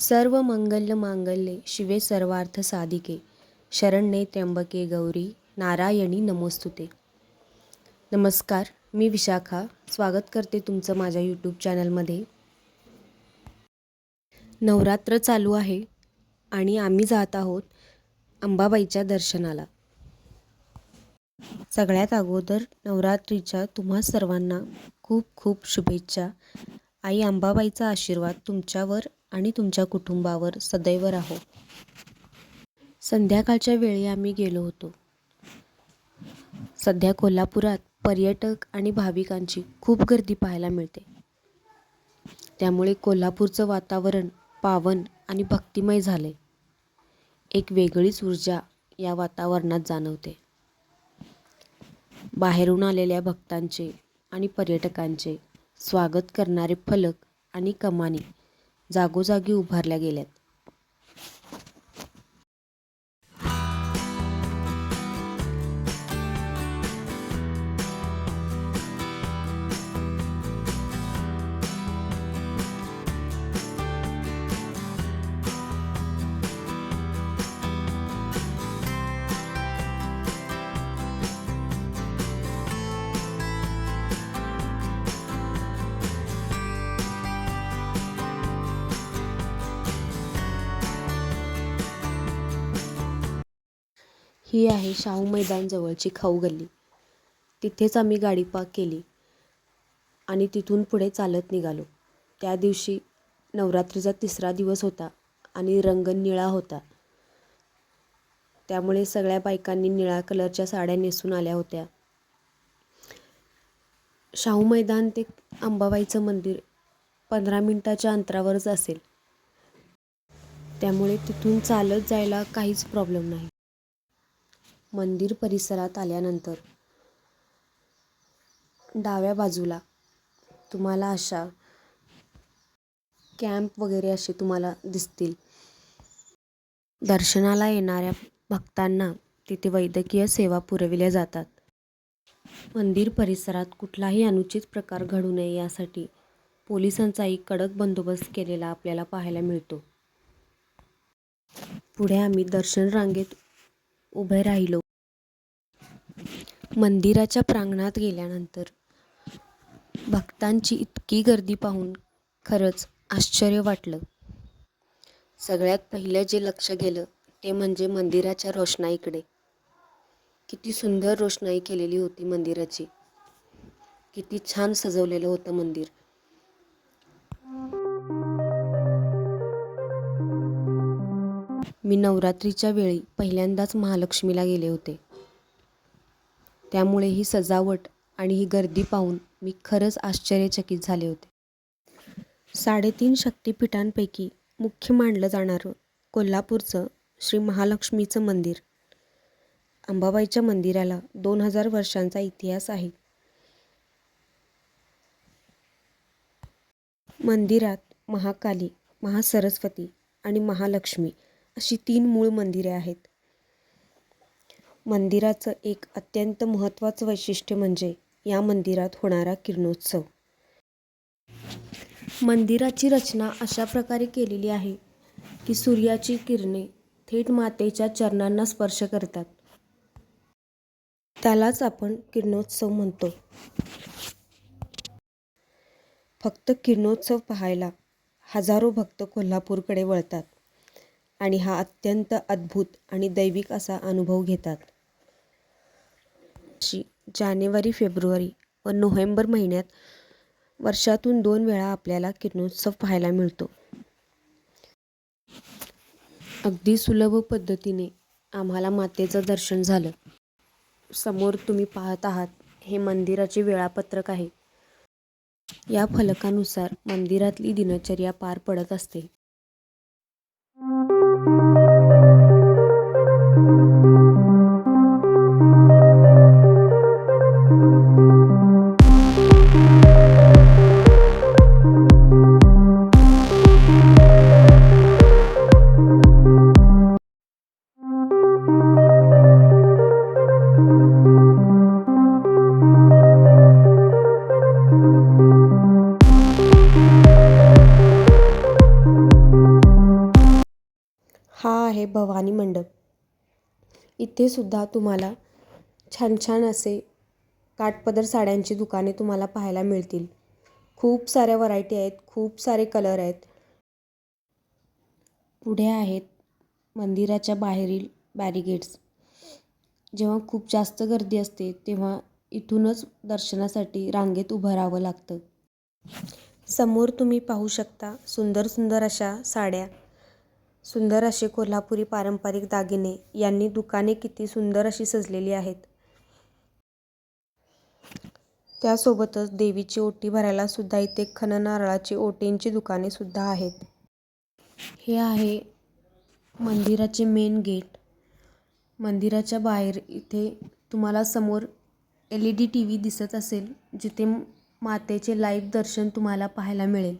सर्व मंगल मांगल्ये शिवे सर्वार्थ साधिके शरण्ये त्र्यंबके गौरी नारायणी नमोस्तुते. नमस्कार, मी विशाखा स्वागत करते तुमचं माझ्या यूट्यूब चॅनलमध्ये. नवरात्र चालू आहे आणि आम्ही जात आहोत अंबाबाईच्या दर्शनाला. सगळ्यात अगोदर नवरात्रीच्या तुम्हा सर्वांना खूप खूप शुभेच्छा. आई अंबाबाईचा आशीर्वाद तुमच्यावर आणि तुमच्या कुटुंबावर सदैव राहो. संध्याकाळच्या वेळी आम्ही गेलो होतो. सध्या कोल्हापुरात पर्यटक आणि भाविकांची खूप गर्दी पाहायला मिळते. त्यामुळे कोल्हापूरचं वातावरण पावन आणि भक्तिमय झाले. एक वेगळीच ऊर्जा या वातावरणात जाणवते. बाहेरून आलेल्या भक्तांचे आणि पर्यटकांचे स्वागत करणारे फलक आणि कमानी जागोजागी उभारल्या गेल्यात. ही आहे शाहू मैदान जवळची खाऊ गल्ली. तिथेच आम्ही गाडी पार्क केली आणि तिथून पुढे चालत निघालो. त्या दिवशी नवरात्रीचा 3रा दिवस होता आणि रंग निळा होता. त्यामुळे सगळ्या बायकांनी निळ्या कलरच्या साड्या नेसून आल्या होत्या. शाहू मैदान ते अंबाबाईचं मंदिर 15 मिनिटाच्या अंतरावरच असेल. त्यामुळे तिथून चालत जायला काहीच प्रॉब्लेम नाही. मंदिर परिसरात आल्यानंतर डाव्या बाजूला तुम्हाला अशा कॅम्प वगैरे असे तुम्हाला दिसतील. दर्शनाला येणाऱ्या भक्तांना तिथे वैद्यकीय सेवा पुरविल्या जातात. मंदिर परिसरात कुठलाही अनुचित प्रकार घडू नये यासाठी पोलिसांचाही कडक बंदोबस्त केलेला आपल्याला पाहायला मिळतो. पुढे आम्ही दर्शन रांगेत उभे राहिलो. मंदिराच्या प्रांगणात गेल्यानंतर भक्तांची इतकी गर्दी पाहून खरंच आश्चर्य वाटलं. सगळ्यात पहिलं जे लक्ष गेलं ते म्हणजे मंदिराच्या रोषणाईकडे. किती सुंदर रोषणाई केलेली होती मंदिराची. किती छान सजवलेलं होतं मंदिर. मी नवरात्रीच्या वेळी पहिल्यांदाच महालक्ष्मीला गेले होते. त्यामुळे ही सजावट आणि ही गर्दी पाहून मी खरंच आश्चर्यचकित झाले होते. 3.5 शक्तिपीठांपैकी मुख्य मानलं जाणारं कोल्हापूरचं श्री महालक्ष्मीचं मंदिर. अंबाबाईच्या मंदिराला 2000 वर्षांचा इतिहास आहे. मंदिरात महाकाली, महासरस्वती आणि महालक्ष्मी अशी 3 मूळ मंदिरे आहेत. मंदिराचं एक अत्यंत महत्त्वाचं वैशिष्ट्य म्हणजे या मंदिरात होणारा किरणोत्सव. मंदिराची रचना अशा प्रकारे केलेली आहे की सूर्याची किरणे थेट मातेच्या चरणांना स्पर्श करतात. त्यालाच आपण किरणोत्सव म्हणतो. फक्त किरणोत्सव पाहायला हजारो भक्त कोल्हापूरकडे वळतात आणि हा अत्यंत अद्भुत आणि दैविक असा अनुभव घेतात. जानेवारी, फेब्रुवारी व नोव्हेंबर महिन्यात वर्षातून 2 वेळा आपल्याला किरणोत्सव पाहायला मिळतो. अगदी सुलभ पद्धतीने आम्हाला मातेचं दर्शन झालं. समोर तुम्ही पाहत आहात हे मंदिराचे वेळापत्रक आहे. या फलकानुसार मंदिरातली दिनचर्या पार पडत असते. आहे भवानी मंडप. इथे सुद्धा तुम्हाला छान छान असे काठपदर साड्यांची दुकाने तुम्हाला पाहायला मिळतील. खूप साऱ्या व्हरायटी आहेत, खूप सारे कलर आहेत. पुढे आहेत मंदिराच्या बाहेरील बॅरिगेड्स. जेव्हा खूप जास्त गर्दी असते तेव्हा इथूनच दर्शनासाठी रांगेत उभं राहावं लागतं. समोर तुम्ही पाहू शकता सुंदर सुंदर अशा साड्या, सुंदर असे कोल्हापुरी पारंपरिक दागिने यांनी दुकाने किती सुंदर अशी सजलेली आहेत. त्यासोबतच देवीची ओटी भरायला सुद्धा इथे खणा नारळाची ओटींची दुकाने सुद्धा आहेत. हे आहे मंदिराचे मेन गेट. मंदिराच्या बाहेर इथे तुम्हाला समोर LED TV दिसत असेल, जिथे मातेचे लाईव्ह दर्शन तुम्हाला पाहायला मिळेल.